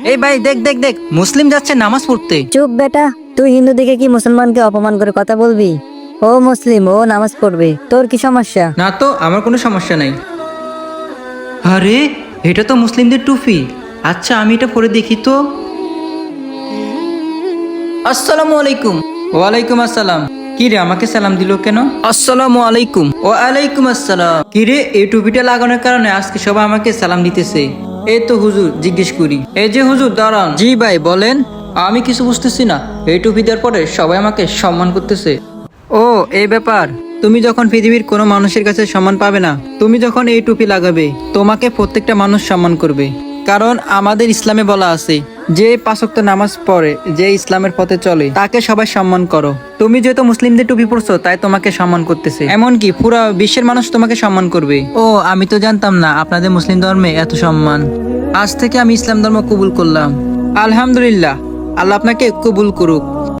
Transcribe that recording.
এই ভাই দেখ দেখ দেখ, মুসলিম যাচ্ছে নামাজ পড়তে। চুপ বেটা, তুই হিন্দু দিকে কি মুসলমানকে অপমান করে কথা বলবি? ও মুসলিম, ও নামাজ পড়বে, তোর কি সমস্যা? না তো, আমার কোনো সমস্যা নাই। আরে এটা তো মুসলিমদের টুপি। আচ্ছা আমি এটা পরে দেখি তো। আসসালামু আলাইকুম। ওয়ালাইকুম আসসালাম। কি রে আমাকে সালাম দিল কেন? আসসালামু আলাইকুম। ওয়ালাইকুম আসসালাম। কি রে এই টুপিটা লাগানোর কারণে আজকে সবাই আমাকে সালাম দিতেছে। এই তো হুজুর, জিজ্ঞেস করি। এই যে হুজুর দাঁড়ান। জি ভাই বলেন। আমি কিছু বুঝতেছি না, এই টুপি দেওয়ার পরে সবাই আমাকে সম্মান করতেছে। ও এই ব্যাপার। তুমি যখন পৃথিবীর কোনো মানুষের কাছে সম্মান পাবে না, তুমি যখন এই টুপি লাগাবে, তোমাকে প্রত্যেকটা মানুষ সম্মান করবে। কারণ আমাদের ইসলামে বলা আছে, যে 5 ওয়াক্ত নামাজ পড়ে, যে ইসলামের পথে চলে, তাকে সবাই সম্মান করো। তুমি যেহেতু মুসলিমদের টুপি পরছো, তাই তোমাকে সম্মান করতেছে। এমনকি পুরো বিশ্বের মানুষ তোমাকে সম্মান করবে। ও আমি তো জানতাম না আপনাদের মুসলিম ধর্মে এত সম্মান। আজ থেকে আমি ইসলাম ধর্ম কবুল করলাম। আলহামদুলিল্লাহ, আল্লাহ আপনাকে কবুল করুক।